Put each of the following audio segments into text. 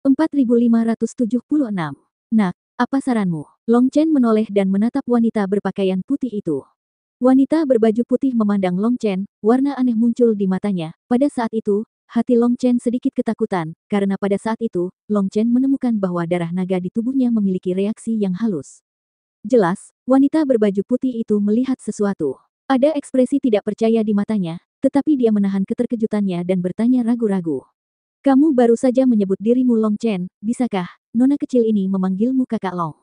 4576. Nak, apa saranmu? Long Chen menoleh dan menatap wanita berpakaian putih itu. Wanita berbaju putih memandang Long Chen, warna aneh muncul di matanya. Pada saat itu, hati Long Chen sedikit ketakutan, karena pada saat itu, Long Chen menemukan bahwa darah naga di tubuhnya memiliki reaksi yang halus. Jelas, wanita berbaju putih itu melihat sesuatu. Ada ekspresi tidak percaya di matanya, tetapi dia menahan keterkejutannya dan bertanya ragu-ragu. Kamu baru saja menyebut dirimu Long Chen, bisakah nona kecil ini memanggilmu kakak Long?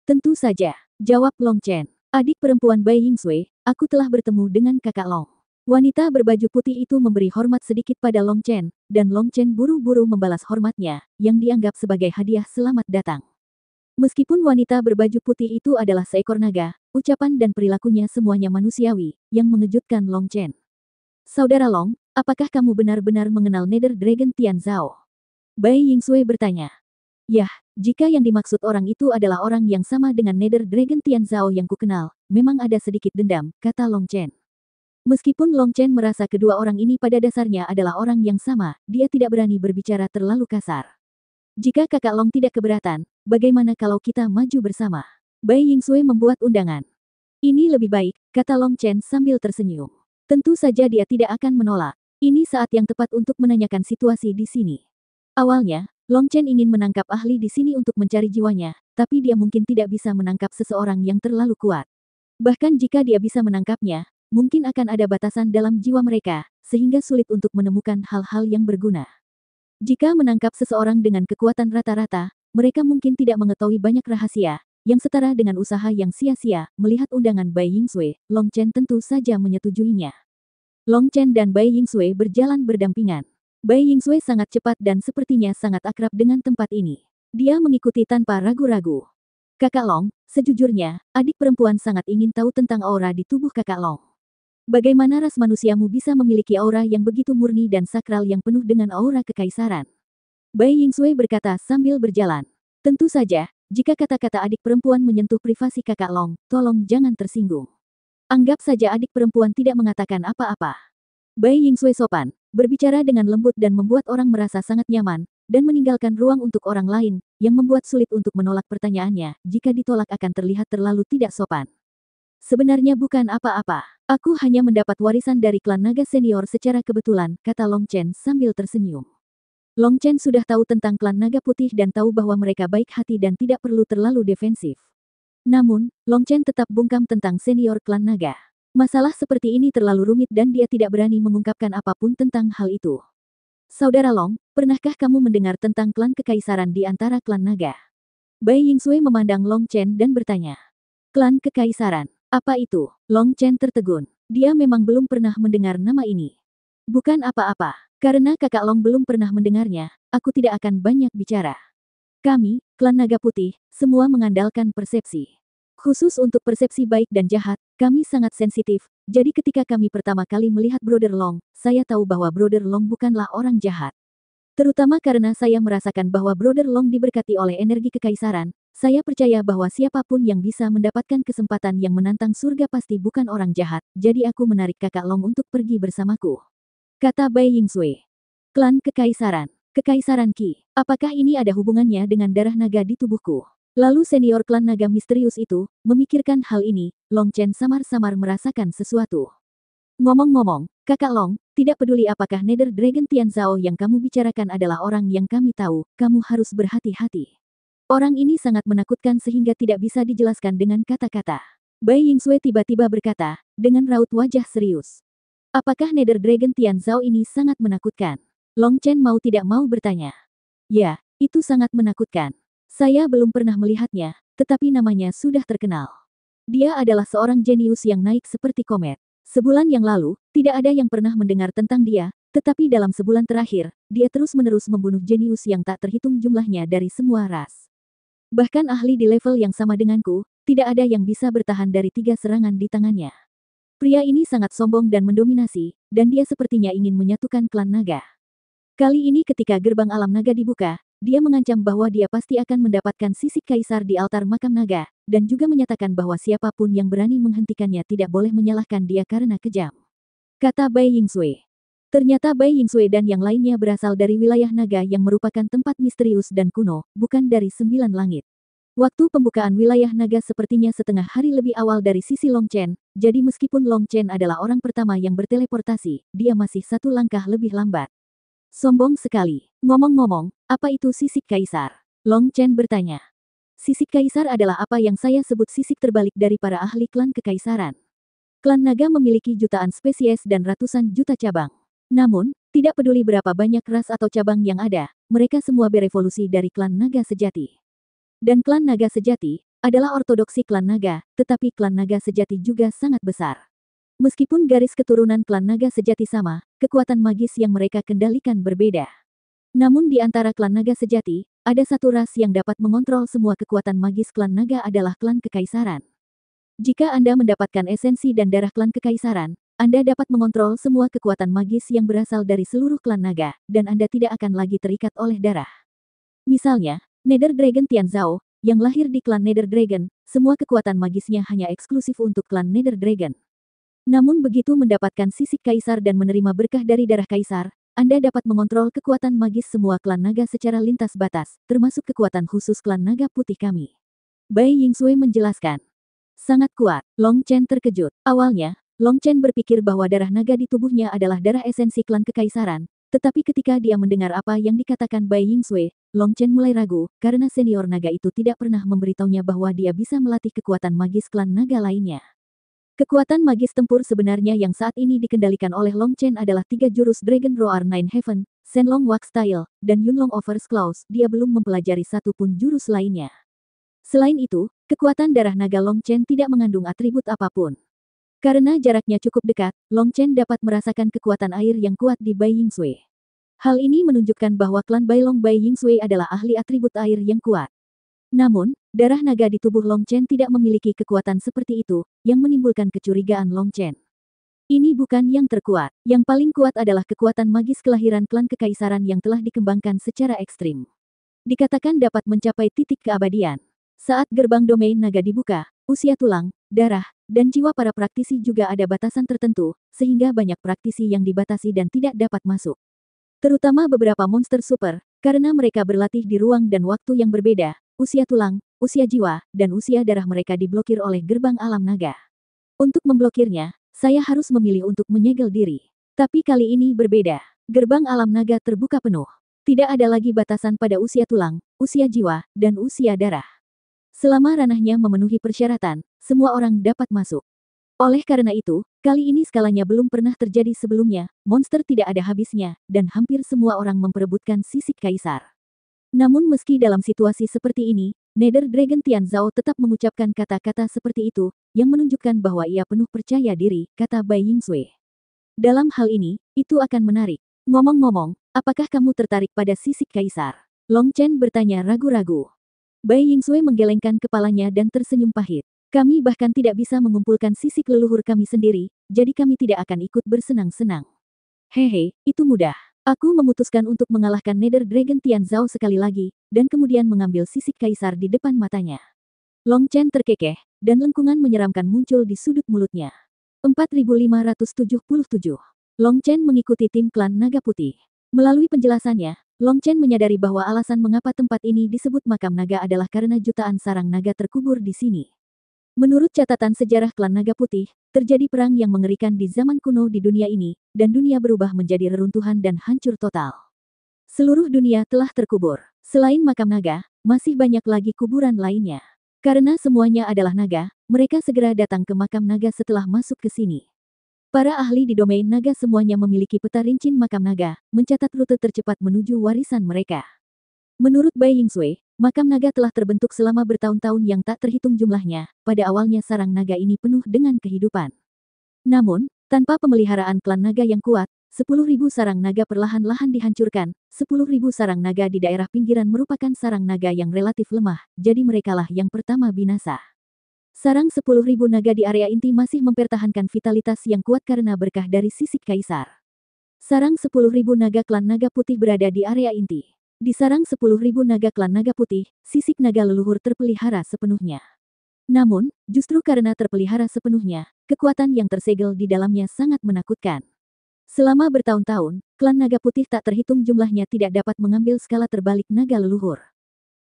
Tentu saja, jawab Long Chen. Adik perempuan Bai Yingsui, aku telah bertemu dengan kakak Long. Wanita berbaju putih itu memberi hormat sedikit pada Long Chen, dan Long Chen buru-buru membalas hormatnya, yang dianggap sebagai hadiah selamat datang. Meskipun wanita berbaju putih itu adalah seekor naga, ucapan dan perilakunya semuanya manusiawi, yang mengejutkan Long Chen. Saudara Long, apakah kamu benar-benar mengenal Nether Dragon Tian Zhao? Bai Yingsui bertanya. Yah, jika yang dimaksud orang itu adalah orang yang sama dengan Nether Dragon Tian Zhao yang kukenal, memang ada sedikit dendam, kata Long Chen. Meskipun Long Chen merasa kedua orang ini pada dasarnya adalah orang yang sama, dia tidak berani berbicara terlalu kasar. Jika kakak Long tidak keberatan, bagaimana kalau kita maju bersama? Bai Yingsui membuat undangan. Ini lebih baik, kata Long Chen sambil tersenyum. Tentu saja dia tidak akan menolak. Ini saat yang tepat untuk menanyakan situasi di sini. Awalnya, Long Chen ingin menangkap ahli di sini untuk mencari jiwanya, tapi dia mungkin tidak bisa menangkap seseorang yang terlalu kuat. Bahkan jika dia bisa menangkapnya, mungkin akan ada batasan dalam jiwa mereka, sehingga sulit untuk menemukan hal-hal yang berguna. Jika menangkap seseorang dengan kekuatan rata-rata, mereka mungkin tidak mengetahui banyak rahasia, yang setara dengan usaha yang sia-sia. Melihat undangan Bai Yingsui, Long Chen tentu saja menyetujuinya. Long Chen dan Bai Yingsui berjalan berdampingan. Bai Yingsui sangat cepat dan sepertinya sangat akrab dengan tempat ini. Dia mengikuti tanpa ragu-ragu. Kakak Long, sejujurnya, adik perempuan sangat ingin tahu tentang aura di tubuh kakak Long. Bagaimana ras manusiamu bisa memiliki aura yang begitu murni dan sakral yang penuh dengan aura kekaisaran? Bai Yingsui berkata sambil berjalan. Tentu saja, jika kata-kata adik perempuan menyentuh privasi kakak Long, tolong jangan tersinggung. Anggap saja adik perempuan tidak mengatakan apa-apa. Bai Yingsui sopan, berbicara dengan lembut dan membuat orang merasa sangat nyaman, dan meninggalkan ruang untuk orang lain, yang membuat sulit untuk menolak pertanyaannya. Jika ditolak akan terlihat terlalu tidak sopan. Sebenarnya bukan apa-apa. Aku hanya mendapat warisan dari klan naga senior secara kebetulan, kata Long Chen sambil tersenyum. Long Chen sudah tahu tentang klan naga putih dan tahu bahwa mereka baik hati dan tidak perlu terlalu defensif. Namun, Long Chen tetap bungkam tentang senior klan naga. Masalah seperti ini terlalu rumit dan dia tidak berani mengungkapkan apapun tentang hal itu. Saudara Long, pernahkah kamu mendengar tentang klan kekaisaran di antara klan naga? Bai Yingsui memandang Long Chen dan bertanya. Klan kekaisaran, apa itu? Long Chen tertegun. Dia memang belum pernah mendengar nama ini. Bukan apa-apa. Karena kakak Long belum pernah mendengarnya, aku tidak akan banyak bicara. Kami, klan naga putih, semua mengandalkan persepsi. Khusus untuk persepsi baik dan jahat, kami sangat sensitif, jadi ketika kami pertama kali melihat Brother Long, saya tahu bahwa Brother Long bukanlah orang jahat. Terutama karena saya merasakan bahwa Brother Long diberkati oleh energi kekaisaran, saya percaya bahwa siapapun yang bisa mendapatkan kesempatan yang menantang surga pasti bukan orang jahat, jadi aku menarik kakak Long untuk pergi bersamaku. Kata Bai Yingsui. Klan kekaisaran. Kekaisaran Qi. Apakah ini ada hubungannya dengan darah naga di tubuhku? Lalu senior klan naga misterius itu, memikirkan hal ini, Long Chen samar-samar merasakan sesuatu. Ngomong-ngomong, kakak Long, tidak peduli apakah Nether Dragon Tian Zhao yang kamu bicarakan adalah orang yang kami tahu, kamu harus berhati-hati. Orang ini sangat menakutkan sehingga tidak bisa dijelaskan dengan kata-kata. Bai Yingsui tiba-tiba berkata, dengan raut wajah serius. Apakah Nether Dragon Tian Zhao ini sangat menakutkan? Long Chen mau tidak mau bertanya. Ya, itu sangat menakutkan. Saya belum pernah melihatnya, tetapi namanya sudah terkenal. Dia adalah seorang jenius yang naik seperti komet. Sebulan yang lalu, tidak ada yang pernah mendengar tentang dia, tetapi dalam sebulan terakhir, dia terus-menerus membunuh jenius yang tak terhitung jumlahnya dari semua ras. Bahkan ahli di level yang sama denganku, tidak ada yang bisa bertahan dari 3 serangan di tangannya. Pria ini sangat sombong dan mendominasi, dan dia sepertinya ingin menyatukan klan naga. Kali ini ketika gerbang alam naga dibuka, dia mengancam bahwa dia pasti akan mendapatkan sisik kaisar di altar makam naga, dan juga menyatakan bahwa siapapun yang berani menghentikannya tidak boleh menyalahkan dia karena kejam. Kata Bai Yingsui. Ternyata Bai Yingsui dan yang lainnya berasal dari wilayah naga yang merupakan tempat misterius dan kuno, bukan dari 9 langit. Waktu pembukaan wilayah naga sepertinya setengah hari lebih awal dari sisi Long Chen, jadi meskipun Long Chen adalah orang pertama yang berteleportasi, dia masih 1 langkah lebih lambat. Sombong sekali. Ngomong-ngomong, apa itu sisik kaisar? Long Chen bertanya. Sisik kaisar adalah apa yang saya sebut sisik terbalik dari para ahli klan kekaisaran. Klan naga memiliki jutaan spesies dan ratusan juta cabang. Namun, tidak peduli berapa banyak ras atau cabang yang ada, mereka semua berevolusi dari klan naga sejati. Dan klan naga sejati adalah ortodoksi klan naga, tetapi klan naga sejati juga sangat besar. Meskipun garis keturunan klan naga sejati sama, kekuatan magis yang mereka kendalikan berbeda. Namun di antara klan naga sejati, ada satu ras yang dapat mengontrol semua kekuatan magis klan naga adalah klan kekaisaran. Jika Anda mendapatkan esensi dan darah klan kekaisaran, Anda dapat mengontrol semua kekuatan magis yang berasal dari seluruh klan naga, dan Anda tidak akan lagi terikat oleh darah. Misalnya, Nether Dragon Tianzhao, yang lahir di klan Nether Dragon, semua kekuatan magisnya hanya eksklusif untuk klan Nether Dragon. Namun begitu mendapatkan sisik kaisar dan menerima berkah dari darah kaisar, Anda dapat mengontrol kekuatan magis semua klan naga secara lintas batas, termasuk kekuatan khusus klan naga putih kami. Bai Yingsui menjelaskan. Sangat kuat. Long Chen terkejut. Awalnya, Long Chen berpikir bahwa darah naga di tubuhnya adalah darah esensi klan kekaisaran, tetapi ketika dia mendengar apa yang dikatakan Bai Yingsui, Long Chen mulai ragu, karena senior naga itu tidak pernah memberitahunya bahwa dia bisa melatih kekuatan magis klan naga lainnya. Kekuatan magis tempur sebenarnya yang saat ini dikendalikan oleh Long Chen adalah 3 jurus Dragon Roar Nine Heaven, Shenlong Wax Style, dan Yunlong Over's Claws. Dia belum mempelajari satu pun jurus lainnya. Selain itu, kekuatan darah naga Long Chen tidak mengandung atribut apapun. Karena jaraknya cukup dekat, Long Chen dapat merasakan kekuatan air yang kuat di Bai Yingsui. Hal ini menunjukkan bahwa klan Bailong Bai Yingsui adalah ahli atribut air yang kuat. Namun, darah naga di tubuh Long Chen tidak memiliki kekuatan seperti itu, yang menimbulkan kecurigaan Long Chen. Ini bukan yang terkuat. Yang paling kuat adalah kekuatan magis kelahiran klan kekaisaran yang telah dikembangkan secara ekstrim. Dikatakan dapat mencapai titik keabadian. Saat gerbang domain naga dibuka, usia tulang, darah, dan jiwa para praktisi juga ada batasan tertentu, sehingga banyak praktisi yang dibatasi dan tidak dapat masuk. Terutama beberapa monster super, karena mereka berlatih di ruang dan waktu yang berbeda, usia tulang, usia jiwa, dan usia darah mereka diblokir oleh gerbang alam naga. Untuk memblokirnya, saya harus memilih untuk menyegel diri. Tapi kali ini berbeda. Gerbang alam naga terbuka penuh. Tidak ada lagi batasan pada usia tulang, usia jiwa, dan usia darah. Selama ranahnya memenuhi persyaratan, semua orang dapat masuk. Oleh karena itu, kali ini skalanya belum pernah terjadi sebelumnya, monster tidak ada habisnya, dan hampir semua orang memperebutkan sisik kaisar. Namun meski dalam situasi seperti ini, Nether Dragon Tianzhao tetap mengucapkan kata-kata seperti itu, yang menunjukkan bahwa ia penuh percaya diri, kata Bai Yingsui. Dalam hal ini, itu akan menarik. Ngomong-ngomong, apakah kamu tertarik pada sisik kaisar? Long Chen bertanya ragu-ragu. Bai Yingsui menggelengkan kepalanya dan tersenyum pahit. Kami bahkan tidak bisa mengumpulkan sisik leluhur kami sendiri, jadi kami tidak akan ikut bersenang-senang. Hehe, itu mudah. Aku memutuskan untuk mengalahkan Nether Dragon Tianzhao sekali lagi, dan kemudian mengambil sisik kaisar di depan matanya. Long Chen terkekeh, dan lengkungan menyeramkan muncul di sudut mulutnya. 4577. Long Chen mengikuti tim klan Naga Putih. Melalui penjelasannya, Long Chen menyadari bahwa alasan mengapa tempat ini disebut makam naga adalah karena jutaan sarang naga terkubur di sini. Menurut catatan sejarah klan Naga Putih, terjadi perang yang mengerikan di zaman kuno di dunia ini, dan dunia berubah menjadi reruntuhan dan hancur total. Seluruh dunia telah terkubur. Selain makam naga, masih banyak lagi kuburan lainnya. Karena semuanya adalah naga, mereka segera datang ke makam naga setelah masuk ke sini. Para ahli di domain naga semuanya memiliki peta rincin makam naga, mencatat rute tercepat menuju warisan mereka. Menurut Bai Yingsui, makam naga telah terbentuk selama bertahun-tahun yang tak terhitung jumlahnya. Pada awalnya sarang naga ini penuh dengan kehidupan. Namun, tanpa pemeliharaan klan naga yang kuat, 10.000 sarang naga perlahan-lahan dihancurkan. 10.000 sarang naga di daerah pinggiran merupakan sarang naga yang relatif lemah, jadi merekalah yang pertama binasa. Sarang 10.000 naga di area inti masih mempertahankan vitalitas yang kuat karena berkah dari sisik kaisar. Sarang 10.000 naga klan Naga Putih berada di area inti. Di sarang 10.000 naga klan Naga Putih, sisik naga leluhur terpelihara sepenuhnya. Namun, justru karena terpelihara sepenuhnya, kekuatan yang tersegel di dalamnya sangat menakutkan. Selama bertahun-tahun, klan naga putih tak terhitung jumlahnya tidak dapat mengambil skala terbalik naga leluhur.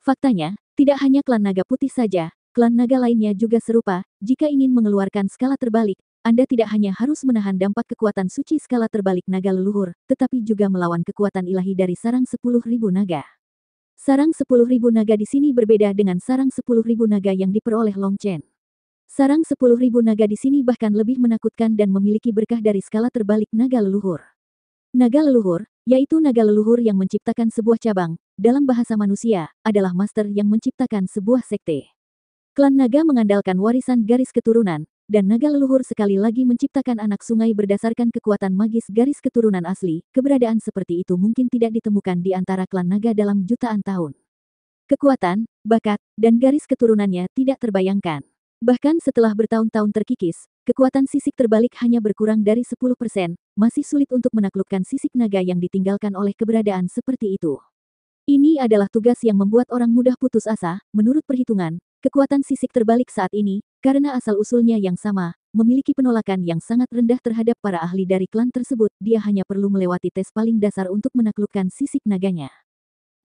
Faktanya, tidak hanya klan naga putih saja, klan naga lainnya juga serupa. Jika ingin mengeluarkan skala terbalik, Anda tidak hanya harus menahan dampak kekuatan suci skala terbalik naga leluhur, tetapi juga melawan kekuatan ilahi dari sarang 10.000 naga. Sarang 10.000 naga di sini berbeda dengan sarang 10.000 naga yang diperoleh Long Chen. Sarang 10.000 naga di sini bahkan lebih menakutkan dan memiliki berkah dari skala terbalik naga leluhur. Naga leluhur, yaitu naga leluhur yang menciptakan sebuah cabang, dalam bahasa manusia, adalah master yang menciptakan sebuah sekte. Klan naga mengandalkan warisan garis keturunan, dan naga leluhur sekali lagi menciptakan anak sungai berdasarkan kekuatan magis garis keturunan asli. Keberadaan seperti itu mungkin tidak ditemukan di antara klan naga dalam jutaan tahun. Kekuatan, bakat, dan garis keturunannya tidak terbayangkan. Bahkan setelah bertahun-tahun terkikis, kekuatan sisik terbalik hanya berkurang dari 10%, masih sulit untuk menaklukkan sisik naga yang ditinggalkan oleh keberadaan seperti itu. Ini adalah tugas yang membuat orang mudah putus asa. Menurut perhitungan, kekuatan sisik terbalik saat ini, karena asal-usulnya yang sama, memiliki penolakan yang sangat rendah terhadap para ahli dari klan tersebut. Dia hanya perlu melewati tes paling dasar untuk menaklukkan sisik naganya.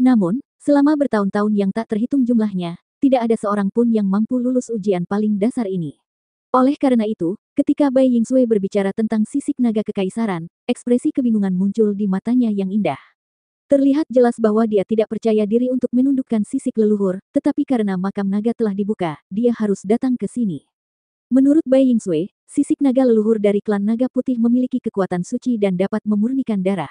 Namun, selama bertahun-tahun yang tak terhitung jumlahnya, tidak ada seorang pun yang mampu lulus ujian paling dasar ini. Oleh karena itu, ketika Bai Yingsui berbicara tentang sisik naga kekaisaran, ekspresi kebingungan muncul di matanya yang indah. Terlihat jelas bahwa dia tidak percaya diri untuk menundukkan sisik leluhur, tetapi karena makam naga telah dibuka, dia harus datang ke sini. Menurut Bai Yingsui, sisik naga leluhur dari klan naga putih memiliki kekuatan suci dan dapat memurnikan darah.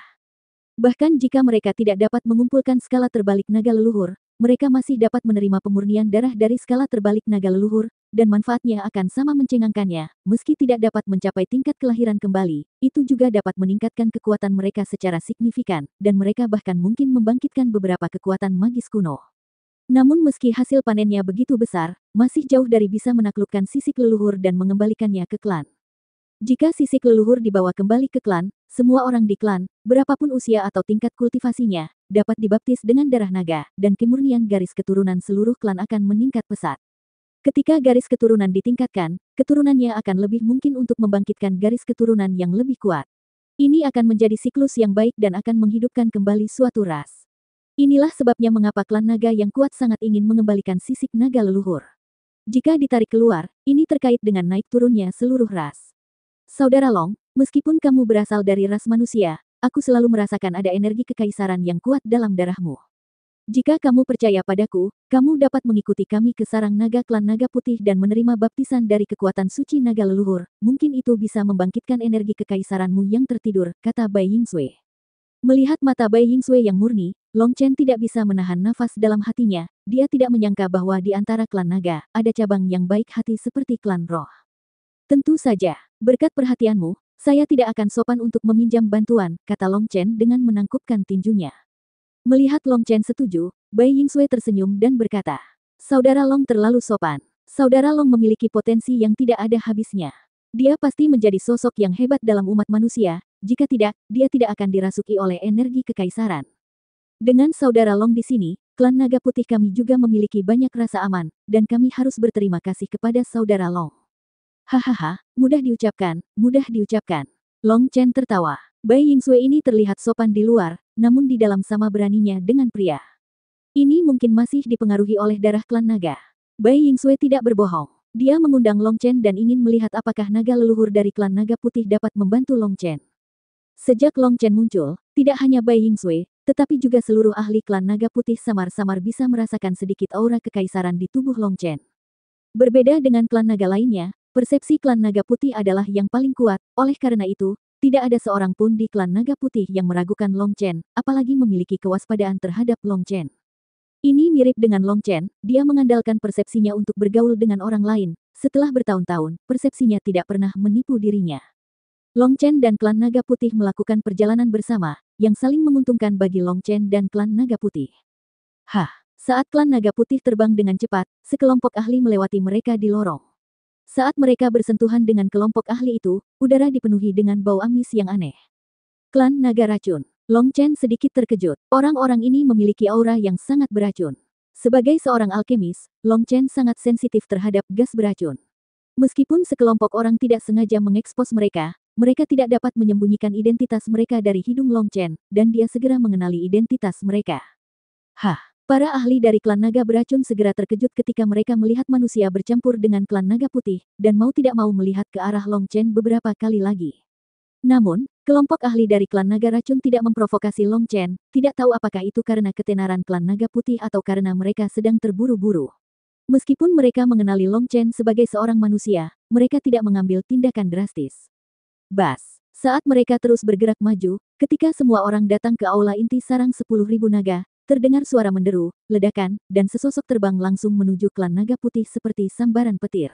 Bahkan jika mereka tidak dapat mengumpulkan skala terbalik naga leluhur, mereka masih dapat menerima pemurnian darah dari skala terbalik naga leluhur, dan manfaatnya akan sama mencengangkannya. Meski tidak dapat mencapai tingkat kelahiran kembali, itu juga dapat meningkatkan kekuatan mereka secara signifikan, dan mereka bahkan mungkin membangkitkan beberapa kekuatan magis kuno. Namun meski hasil panennya begitu besar, masih jauh dari bisa menaklukkan sisik leluhur dan mengembalikannya ke klan. Jika sisik leluhur dibawa kembali ke klan, semua orang di klan, berapapun usia atau tingkat kultivasinya, dapat dibaptis dengan darah naga, dan kemurnian garis keturunan seluruh klan akan meningkat pesat. Ketika garis keturunan ditingkatkan, keturunannya akan lebih mungkin untuk membangkitkan garis keturunan yang lebih kuat. Ini akan menjadi siklus yang baik dan akan menghidupkan kembali suatu ras. Inilah sebabnya mengapa klan naga yang kuat sangat ingin mengembalikan sisik naga leluhur. Jika ditarik keluar, ini terkait dengan naik turunnya seluruh ras. Saudara Long, meskipun kamu berasal dari ras manusia, aku selalu merasakan ada energi kekaisaran yang kuat dalam darahmu. Jika kamu percaya padaku, kamu dapat mengikuti kami ke sarang naga klan naga putih dan menerima baptisan dari kekuatan suci naga leluhur. Mungkin itu bisa membangkitkan energi kekaisaranmu yang tertidur, kata Bai Yingsui. Melihat mata Bai Yingsui yang murni, Long Chen tidak bisa menahan nafas dalam hatinya. Dia tidak menyangka bahwa di antara klan naga, ada cabang yang baik hati seperti klan roh. Tentu saja, berkat perhatianmu, saya tidak akan sopan untuk meminjam bantuan, kata Long Chen dengan menangkupkan tinjunya. Melihat Long Chen setuju, Bai Yingsui tersenyum dan berkata, Saudara Long terlalu sopan. Saudara Long memiliki potensi yang tidak ada habisnya. Dia pasti menjadi sosok yang hebat dalam umat manusia, jika tidak, dia tidak akan dirasuki oleh energi kekaisaran. Dengan Saudara Long di sini, klan naga putih kami juga memiliki banyak rasa aman, dan kami harus berterima kasih kepada Saudara Long. Hahaha, mudah diucapkan, mudah diucapkan. Long Chen tertawa. Bai Yingsui ini terlihat sopan di luar, namun di dalam sama beraninya dengan pria. Ini mungkin masih dipengaruhi oleh darah klan naga. Bai Yingsui tidak berbohong. Dia mengundang Long Chen dan ingin melihat apakah naga leluhur dari klan naga putih dapat membantu Long Chen. Sejak Long Chen muncul, tidak hanya Bai Yingsui, tetapi juga seluruh ahli klan naga putih samar-samar bisa merasakan sedikit aura kekaisaran di tubuh Long Chen. Berbeda dengan klan naga lainnya, persepsi klan naga putih adalah yang paling kuat, oleh karena itu, tidak ada seorang pun di klan naga putih yang meragukan Long Chen, apalagi memiliki kewaspadaan terhadap Long Chen. Ini mirip dengan Long Chen, dia mengandalkan persepsinya untuk bergaul dengan orang lain, setelah bertahun-tahun, persepsinya tidak pernah menipu dirinya. Long Chen dan klan naga putih melakukan perjalanan bersama, yang saling menguntungkan bagi Long Chen dan klan naga putih. Saat klan naga putih terbang dengan cepat, sekelompok ahli melewati mereka di lorong. Saat mereka bersentuhan dengan kelompok ahli itu, udara dipenuhi dengan bau amis yang aneh. Klan naga racun. Long Chen sedikit terkejut. Orang-orang ini memiliki aura yang sangat beracun. Sebagai seorang alkemis, Long Chen sangat sensitif terhadap gas beracun. Meskipun sekelompok orang tidak sengaja mengekspos mereka, mereka tidak dapat menyembunyikan identitas mereka dari hidung Long Chen, dan dia segera mengenali identitas mereka. Hah! Para ahli dari klan naga beracun segera terkejut ketika mereka melihat manusia bercampur dengan klan naga putih, dan mau tidak mau melihat ke arah Long Chen beberapa kali lagi. Namun, kelompok ahli dari klan naga racun tidak memprovokasi Long Chen, tidak tahu apakah itu karena ketenaran klan naga putih atau karena mereka sedang terburu-buru. Meskipun mereka mengenali Long Chen sebagai seorang manusia, mereka tidak mengambil tindakan drastis. Bas! Saat mereka terus bergerak maju, ketika semua orang datang ke aula inti sarang 10.000 naga, terdengar suara menderu, ledakan, dan sesosok terbang langsung menuju klan naga putih seperti sambaran petir.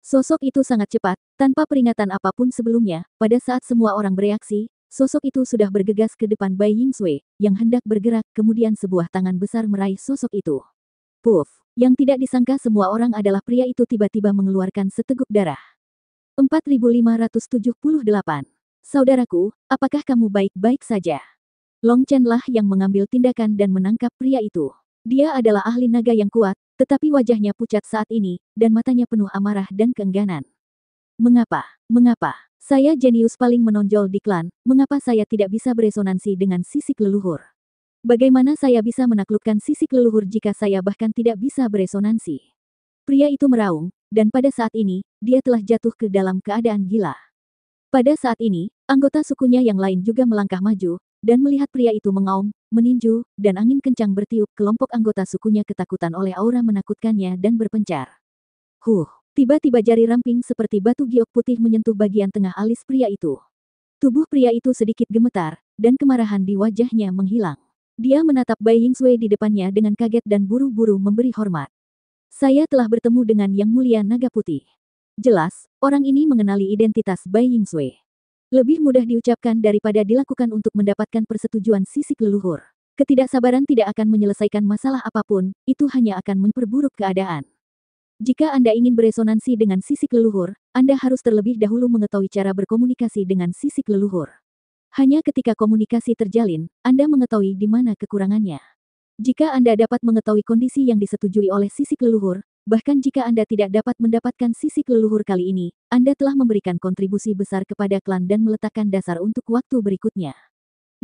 Sosok itu sangat cepat, tanpa peringatan apapun sebelumnya, pada saat semua orang bereaksi, sosok itu sudah bergegas ke depan Bai Yingsui, yang hendak bergerak, kemudian sebuah tangan besar meraih sosok itu. Puff! Yang tidak disangka semua orang adalah pria itu tiba-tiba mengeluarkan seteguk darah. 4578. Saudaraku, apakah kamu baik-baik saja? Long Chen lah yang mengambil tindakan dan menangkap pria itu. Dia adalah ahli naga yang kuat, tetapi wajahnya pucat saat ini, dan matanya penuh amarah dan keengganan. Mengapa? Mengapa? Saya jenius paling menonjol di klan, mengapa saya tidak bisa beresonansi dengan sisik leluhur? Bagaimana saya bisa menaklukkan sisik leluhur jika saya bahkan tidak bisa beresonansi? Pria itu meraung, dan pada saat ini, dia telah jatuh ke dalam keadaan gila. Pada saat ini, anggota sukunya yang lain juga melangkah maju, dan melihat pria itu mengaum, meninju, dan angin kencang bertiup, kelompok anggota sukunya ketakutan oleh aura menakutkannya dan berpencar. Tiba-tiba jari ramping seperti batu giok putih menyentuh bagian tengah alis pria itu. Tubuh pria itu sedikit gemetar, dan kemarahan di wajahnya menghilang. Dia menatap Bai Yingsui di depannya dengan kaget dan buru-buru memberi hormat. Saya telah bertemu dengan Yang Mulia Naga Putih. Jelas, orang ini mengenali identitas Bai Yingsui. Lebih mudah diucapkan daripada dilakukan untuk mendapatkan persetujuan sisik leluhur. Ketidaksabaran tidak akan menyelesaikan masalah apapun, itu hanya akan memperburuk keadaan. Jika Anda ingin beresonansi dengan sisik leluhur, Anda harus terlebih dahulu mengetahui cara berkomunikasi dengan sisik leluhur. Hanya ketika komunikasi terjalin, Anda mengetahui di mana kekurangannya. Jika Anda dapat mengetahui kondisi yang disetujui oleh sisik leluhur, bahkan jika Anda tidak dapat mendapatkan sisik leluhur kali ini, Anda telah memberikan kontribusi besar kepada klan dan meletakkan dasar untuk waktu berikutnya.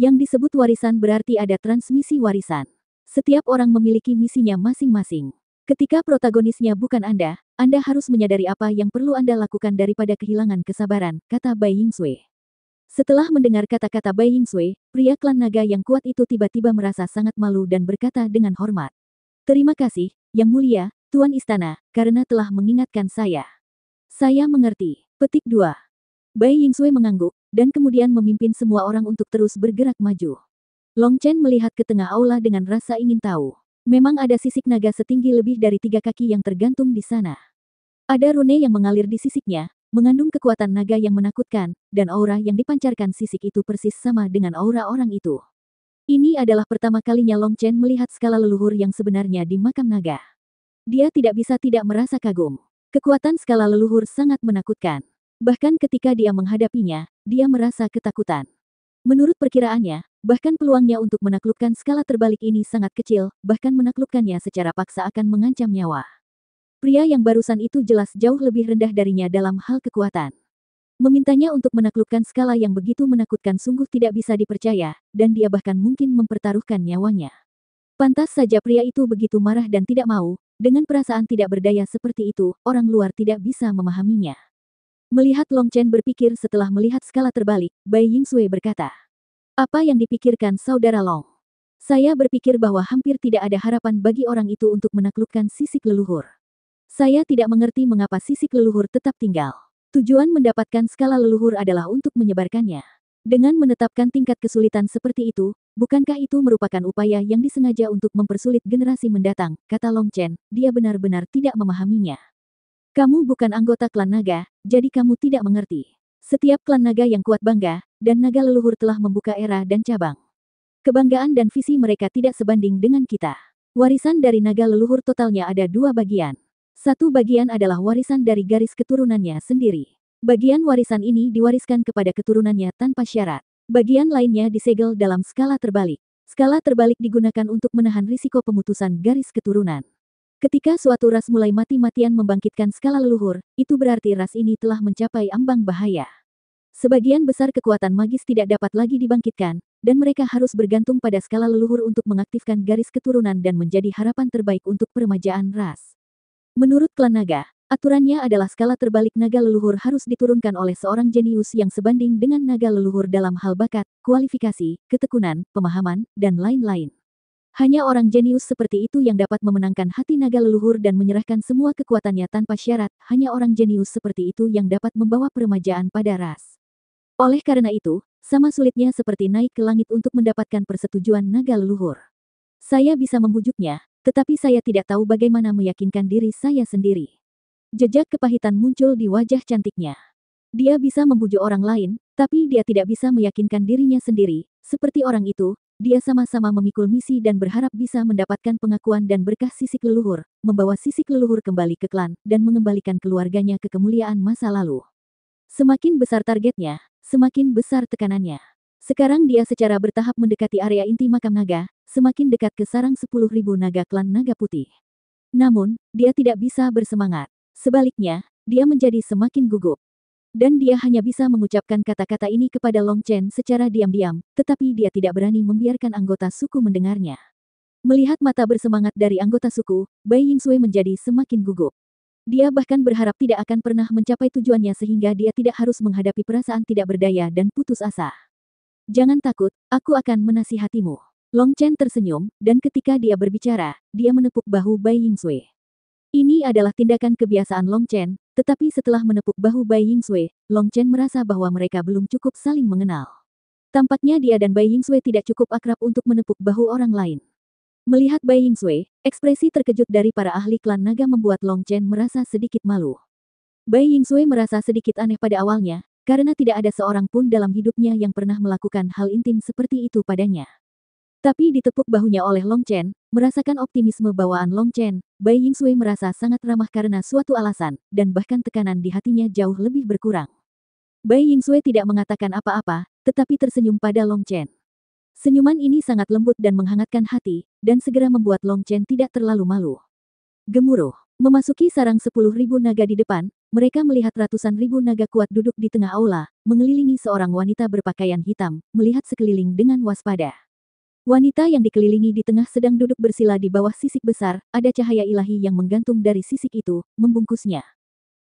Yang disebut warisan berarti ada transmisi warisan. Setiap orang memiliki misinya masing-masing. Ketika protagonisnya bukan Anda harus menyadari apa yang perlu Anda lakukan daripada kehilangan kesabaran, kata Bai Yingsui. Setelah mendengar kata-kata Bai Yingsui, pria klan naga yang kuat itu tiba-tiba merasa sangat malu dan berkata dengan hormat. Terima kasih, Yang Mulia, Tuan Istana, karena telah mengingatkan saya. Saya mengerti. Petik 2. Bai Yingsui mengangguk, dan kemudian memimpin semua orang untuk terus bergerak maju. Long Chen melihat ke tengah aula dengan rasa ingin tahu. Memang ada sisik naga setinggi lebih dari 3 kaki yang tergantung di sana. Ada rune yang mengalir di sisiknya, mengandung kekuatan naga yang menakutkan, dan aura yang dipancarkan sisik itu persis sama dengan aura orang itu. Ini adalah pertama kalinya Long Chen melihat skala leluhur yang sebenarnya di makam naga. Dia tidak bisa tidak merasa kagum. Kekuatan skala leluhur sangat menakutkan. Bahkan ketika dia menghadapinya, dia merasa ketakutan. Menurut perkiraannya, bahkan peluangnya untuk menaklukkan skala terbalik ini sangat kecil, bahkan menaklukkannya secara paksa akan mengancam nyawa. Pria yang barusan itu jelas jauh lebih rendah darinya dalam hal kekuatan. Memintanya untuk menaklukkan skala yang begitu menakutkan sungguh tidak bisa dipercaya, dan dia bahkan mungkin mempertaruhkan nyawanya. Pantas saja pria itu begitu marah dan tidak mau, dengan perasaan tidak berdaya seperti itu, orang luar tidak bisa memahaminya. Melihat Long Chen berpikir setelah melihat skala terbalik, Bai Yingsui berkata, "Apa yang dipikirkan Saudara Long? Saya berpikir bahwa hampir tidak ada harapan bagi orang itu untuk menaklukkan sisik leluhur. Saya tidak mengerti mengapa sisik leluhur tetap tinggal. Tujuan mendapatkan skala leluhur adalah untuk menyebarkannya. Dengan menetapkan tingkat kesulitan seperti itu, bukankah itu merupakan upaya yang disengaja untuk mempersulit generasi mendatang?" kata Long Chen. Dia benar-benar tidak memahaminya. "Kamu bukan anggota klan naga, jadi kamu tidak mengerti. Setiap klan naga yang kuat bangga, dan naga leluhur telah membuka era dan cabang. Kebanggaan dan visi mereka tidak sebanding dengan kita. Warisan dari naga leluhur totalnya ada 2 bagian. Satu bagian adalah warisan dari garis keturunannya sendiri. Bagian warisan ini diwariskan kepada keturunannya tanpa syarat. Bagian lainnya disegel dalam skala terbalik. Skala terbalik digunakan untuk menahan risiko pemutusan garis keturunan. Ketika suatu ras mulai mati-matian membangkitkan skala leluhur, itu berarti ras ini telah mencapai ambang bahaya. Sebagian besar kekuatan magis tidak dapat lagi dibangkitkan, dan mereka harus bergantung pada skala leluhur untuk mengaktifkan garis keturunan dan menjadi harapan terbaik untuk peremajaan ras. Menurut klan naga, aturannya adalah skala terbalik naga leluhur harus diturunkan oleh seorang jenius yang sebanding dengan naga leluhur dalam hal bakat, kualifikasi, ketekunan, pemahaman, dan lain-lain. Hanya orang jenius seperti itu yang dapat memenangkan hati naga leluhur dan menyerahkan semua kekuatannya tanpa syarat. Hanya orang jenius seperti itu yang dapat membawa peremajaan pada ras. Oleh karena itu, sama sulitnya seperti naik ke langit untuk mendapatkan persetujuan naga leluhur. Saya bisa membujuknya, tetapi saya tidak tahu bagaimana meyakinkan diri saya sendiri. Jejak kepahitan muncul di wajah cantiknya. Dia bisa membujuk orang lain, tapi dia tidak bisa meyakinkan dirinya sendiri. Seperti orang itu, dia sama-sama memikul misi dan berharap bisa mendapatkan pengakuan dan berkah sisik leluhur, membawa sisik leluhur kembali ke klan, dan mengembalikan keluarganya ke kemuliaan masa lalu. Semakin besar targetnya, semakin besar tekanannya. Sekarang dia secara bertahap mendekati area inti makam naga, semakin dekat ke sarang 10.000 naga klan naga putih. Namun, dia tidak bisa bersemangat. Sebaliknya, dia menjadi semakin gugup. Dan dia hanya bisa mengucapkan kata-kata ini kepada Long Chen secara diam-diam, tetapi dia tidak berani membiarkan anggota suku mendengarnya. Melihat mata bersemangat dari anggota suku, Bai Yingsui menjadi semakin gugup. Dia bahkan berharap tidak akan pernah mencapai tujuannya sehingga dia tidak harus menghadapi perasaan tidak berdaya dan putus asa. Jangan takut, aku akan menasihatimu. Long Chen tersenyum, dan ketika dia berbicara, dia menepuk bahu Bai Yingsui. Ini adalah tindakan kebiasaan Long Chen, tetapi setelah menepuk bahu Bai Yingsui, Long Chen merasa bahwa mereka belum cukup saling mengenal. Tampaknya dia dan Bai Yingsui tidak cukup akrab untuk menepuk bahu orang lain. Melihat Bai Yingsui, ekspresi terkejut dari para ahli klan naga membuat Long Chen merasa sedikit malu. Bai Yingsui merasa sedikit aneh pada awalnya, karena tidak ada seorang pun dalam hidupnya yang pernah melakukan hal intim seperti itu padanya. Tapi ditepuk bahunya oleh Long Chen, merasakan optimisme bawaan Long Chen, Bai Yingsui merasa sangat ramah karena suatu alasan, dan bahkan tekanan di hatinya jauh lebih berkurang. Bai Yingsui tidak mengatakan apa-apa, tetapi tersenyum pada Long Chen. Senyuman ini sangat lembut dan menghangatkan hati, dan segera membuat Long Chen tidak terlalu malu. Gemuruh. Memasuki sarang 10.000 naga di depan, mereka melihat ratusan ribu naga kuat duduk di tengah aula, mengelilingi seorang wanita berpakaian hitam, melihat sekeliling dengan waspada. Wanita yang dikelilingi di tengah sedang duduk bersila di bawah sisik besar, ada cahaya ilahi yang menggantung dari sisik itu, membungkusnya.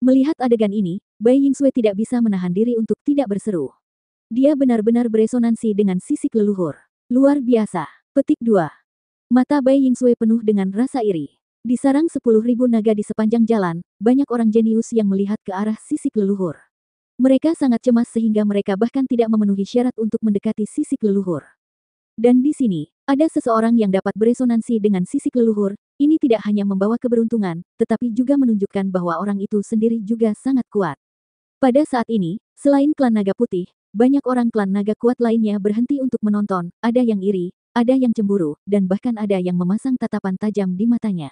Melihat adegan ini, Bai Yingsui tidak bisa menahan diri untuk tidak berseru. Dia benar-benar beresonansi dengan sisik leluhur. Luar biasa. Petik 2. Mata Bai Yingsui penuh dengan rasa iri. Di sarang 10.000 naga di sepanjang jalan, banyak orang jenius yang melihat ke arah sisik leluhur. Mereka sangat cemas sehingga mereka bahkan tidak memenuhi syarat untuk mendekati sisik leluhur. Dan di sini, ada seseorang yang dapat beresonansi dengan sisik leluhur. Ini tidak hanya membawa keberuntungan, tetapi juga menunjukkan bahwa orang itu sendiri juga sangat kuat. Pada saat ini, selain klan naga putih, banyak orang klan naga kuat lainnya berhenti untuk menonton, ada yang iri, ada yang cemburu, dan bahkan ada yang memasang tatapan tajam di matanya.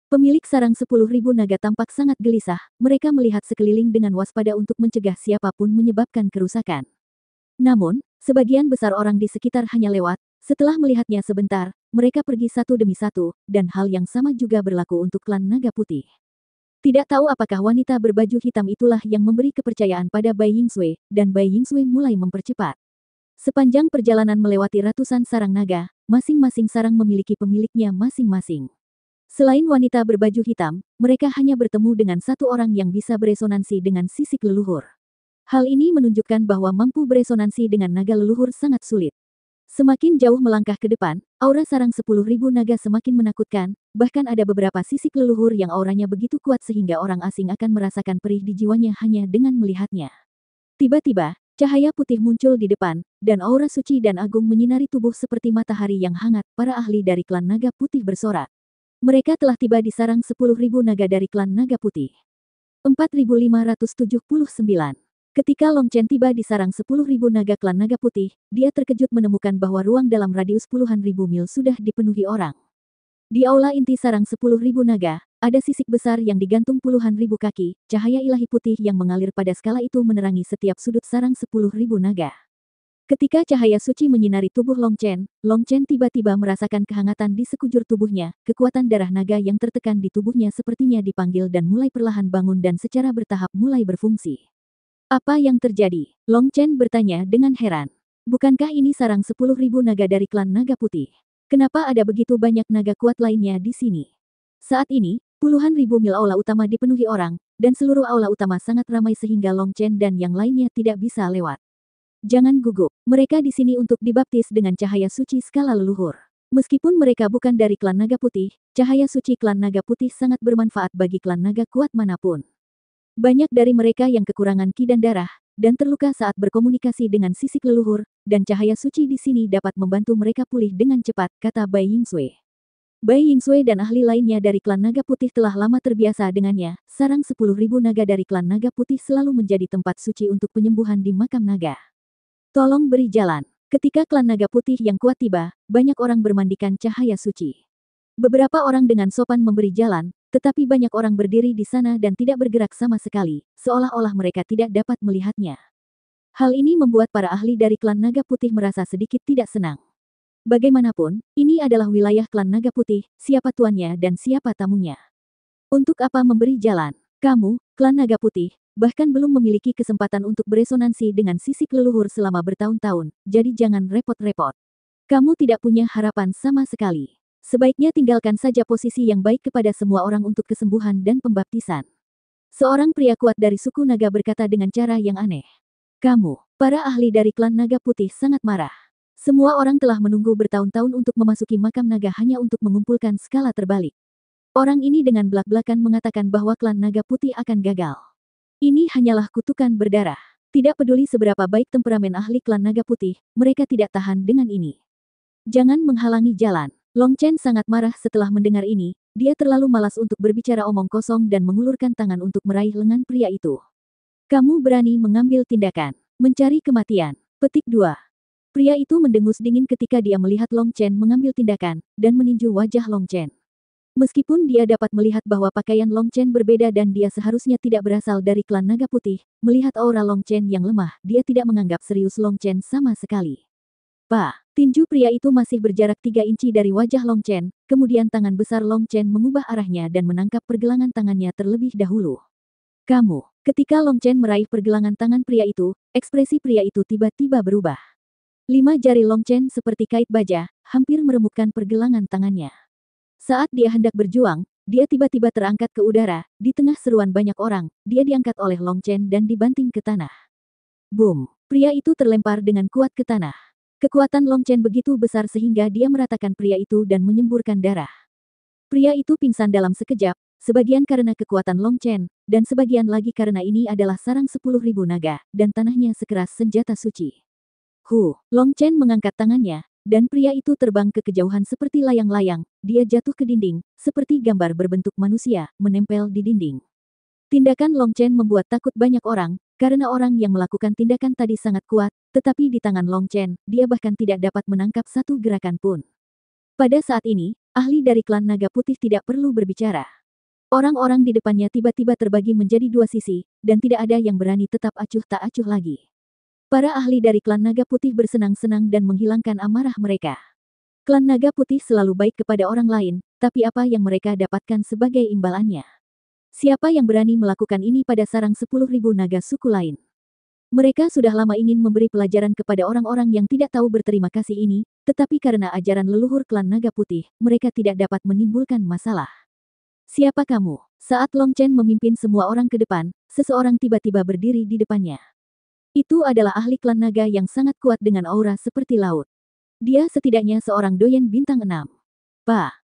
Pemilik sarang 10.000 naga tampak sangat gelisah, mereka melihat sekeliling dengan waspada untuk mencegah siapapun menyebabkan kerusakan. Namun, sebagian besar orang di sekitar hanya lewat, setelah melihatnya sebentar, mereka pergi satu demi satu, dan hal yang sama juga berlaku untuk klan naga putih. Tidak tahu apakah wanita berbaju hitam itulah yang memberi kepercayaan pada Bai Yingsui, dan Bai Yingsui mulai mempercepat. Sepanjang perjalanan melewati ratusan sarang naga, masing-masing sarang memiliki pemiliknya masing-masing. Selain wanita berbaju hitam, mereka hanya bertemu dengan satu orang yang bisa beresonansi dengan sisik leluhur. Hal ini menunjukkan bahwa mampu beresonansi dengan naga leluhur sangat sulit. Semakin jauh melangkah ke depan, aura sarang 10.000 naga semakin menakutkan, bahkan ada beberapa sisik leluhur yang auranya begitu kuat sehingga orang asing akan merasakan perih di jiwanya hanya dengan melihatnya. Tiba-tiba, cahaya putih muncul di depan, dan aura suci dan agung menyinari tubuh seperti matahari yang hangat. Para ahli dari klan naga putih bersorak. Mereka telah tiba di sarang 10.000 naga dari klan naga putih. 4579. Ketika Long Chen tiba di sarang 10.000 naga klan naga putih, dia terkejut menemukan bahwa ruang dalam radius puluhan ribu mil sudah dipenuhi orang. Di aula inti sarang 10.000 naga, ada sisik besar yang digantung puluhan ribu kaki, cahaya ilahi putih yang mengalir pada skala itu menerangi setiap sudut sarang 10.000 naga. Ketika cahaya suci menyinari tubuh Long Chen tiba-tiba merasakan kehangatan di sekujur tubuhnya, kekuatan darah naga yang tertekan di tubuhnya sepertinya dipanggil dan mulai perlahan bangun dan secara bertahap mulai berfungsi. Apa yang terjadi? Long Chen bertanya dengan heran. Bukankah ini sarang 10.000 naga dari klan Naga Putih? Kenapa ada begitu banyak naga kuat lainnya di sini? Saat ini, puluhan ribu mil aula utama dipenuhi orang, dan seluruh aula utama sangat ramai sehingga Long Chen dan yang lainnya tidak bisa lewat. Jangan gugup, mereka di sini untuk dibaptis dengan cahaya suci skala leluhur. Meskipun mereka bukan dari klan Naga Putih, cahaya suci klan Naga Putih sangat bermanfaat bagi klan naga kuat manapun. Banyak dari mereka yang kekurangan ki dan darah, dan terluka saat berkomunikasi dengan sisik leluhur, dan cahaya suci di sini dapat membantu mereka pulih dengan cepat, kata Bai Yingsui. Bai Yingsui dan ahli lainnya dari klan Naga Putih telah lama terbiasa dengannya. Sarang 10.000 naga dari klan Naga Putih selalu menjadi tempat suci untuk penyembuhan di makam naga. Tolong beri jalan. Ketika klan Naga Putih yang kuat tiba, banyak orang bermandikan cahaya suci. Beberapa orang dengan sopan memberi jalan, tetapi banyak orang berdiri di sana dan tidak bergerak sama sekali, seolah-olah mereka tidak dapat melihatnya. Hal ini membuat para ahli dari klan Naga Putih merasa sedikit tidak senang. Bagaimanapun, ini adalah wilayah klan Naga Putih, siapa tuannya dan siapa tamunya. Untuk apa memberi jalan? Kamu, klan Naga Putih, bahkan belum memiliki kesempatan untuk beresonansi dengan sisik leluhur selama bertahun-tahun, jadi jangan repot-repot. Kamu tidak punya harapan sama sekali. Sebaiknya tinggalkan saja posisi yang baik kepada semua orang untuk kesembuhan dan pembaptisan. Seorang pria kuat dari suku naga berkata dengan cara yang aneh. Kamu, para ahli dari klan Naga Putih sangat marah. Semua orang telah menunggu bertahun-tahun untuk memasuki makam naga hanya untuk mengumpulkan skala terbalik. Orang ini dengan belak-belakan mengatakan bahwa klan Naga Putih akan gagal. Ini hanyalah kutukan berdarah. Tidak peduli seberapa baik temperamen ahli klan Naga Putih, mereka tidak tahan dengan ini. Jangan menghalangi jalan. Long Chen sangat marah setelah mendengar ini, dia terlalu malas untuk berbicara omong kosong dan mengulurkan tangan untuk meraih lengan pria itu. Kamu berani mengambil tindakan, mencari kematian. Petik 2. Pria itu mendengus dingin ketika dia melihat Long Chen mengambil tindakan, dan meninju wajah Long Chen. Meskipun dia dapat melihat bahwa pakaian Long Chen berbeda dan dia seharusnya tidak berasal dari klan Naga Putih, melihat aura Long Chen yang lemah, dia tidak menganggap serius Long Chen sama sekali. Tinju pria itu masih berjarak 3 inci dari wajah Long Chen, kemudian tangan besar Long Chen mengubah arahnya dan menangkap pergelangan tangannya terlebih dahulu. Kamu, ketika Long Chen meraih pergelangan tangan pria itu, ekspresi pria itu tiba-tiba berubah. 5 jari Long Chen seperti kait baja, hampir meremukkan pergelangan tangannya. Saat dia hendak berjuang, dia tiba-tiba terangkat ke udara, di tengah seruan banyak orang, dia diangkat oleh Long Chen dan dibanting ke tanah. Boom! Pria itu terlempar dengan kuat ke tanah. Kekuatan Long Chen begitu besar sehingga dia meratakan pria itu dan menyemburkan darah. Pria itu pingsan dalam sekejap, sebagian karena kekuatan Long Chen, dan sebagian lagi karena ini adalah sarang 10.000 naga, dan tanahnya sekeras senjata suci. Long Chen mengangkat tangannya, dan pria itu terbang ke kejauhan seperti layang-layang, dia jatuh ke dinding, seperti gambar berbentuk manusia, menempel di dinding. Tindakan Long Chen membuat takut banyak orang, karena orang yang melakukan tindakan tadi sangat kuat, tetapi di tangan Long Chen, dia bahkan tidak dapat menangkap satu gerakan pun. Pada saat ini, ahli dari klan Naga Putih tidak perlu berbicara. Orang-orang di depannya tiba-tiba terbagi menjadi 2 sisi, dan tidak ada yang berani tetap acuh tak acuh lagi. Para ahli dari klan Naga Putih bersenang-senang dan menghilangkan amarah mereka. Klan Naga Putih selalu baik kepada orang lain, tapi apa yang mereka dapatkan sebagai imbalannya? Siapa yang berani melakukan ini pada sarang 10.000 naga suku lain? Mereka sudah lama ingin memberi pelajaran kepada orang-orang yang tidak tahu berterima kasih ini, tetapi karena ajaran leluhur klan Naga Putih, mereka tidak dapat menimbulkan masalah. Siapa kamu? Saat Long Chen memimpin semua orang ke depan, seseorang tiba-tiba berdiri di depannya. Itu adalah ahli klan naga yang sangat kuat dengan aura seperti laut. Dia setidaknya seorang doyen bintang 6.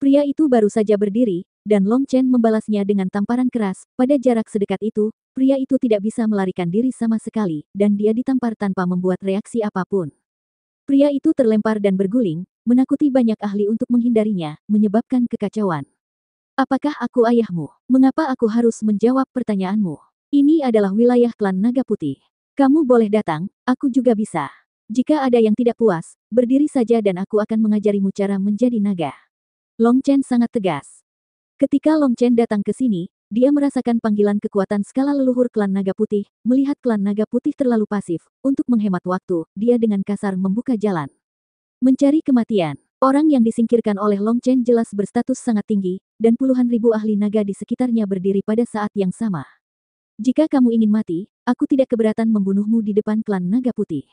Pria itu baru saja berdiri, dan Long Chen membalasnya dengan tamparan keras. Pada jarak sedekat itu, pria itu tidak bisa melarikan diri sama sekali, dan dia ditampar tanpa membuat reaksi apapun. Pria itu terlempar dan berguling, menakuti banyak ahli untuk menghindarinya, menyebabkan kekacauan. Apakah aku ayahmu? Mengapa aku harus menjawab pertanyaanmu? Ini adalah wilayah klan Naga Putih. Kamu boleh datang, aku juga bisa. Jika ada yang tidak puas, berdiri saja dan aku akan mengajarimu cara menjadi naga. Long Chen sangat tegas. Ketika Long Chen datang ke sini, dia merasakan panggilan kekuatan skala leluhur klan Naga Putih. Melihat klan Naga Putih terlalu pasif, untuk menghemat waktu, dia dengan kasar membuka jalan. Mencari kematian. Orang yang disingkirkan oleh Long Chen jelas berstatus sangat tinggi, dan puluhan ribu ahli naga di sekitarnya berdiri pada saat yang sama. Jika kamu ingin mati, aku tidak keberatan membunuhmu di depan klan naga putih.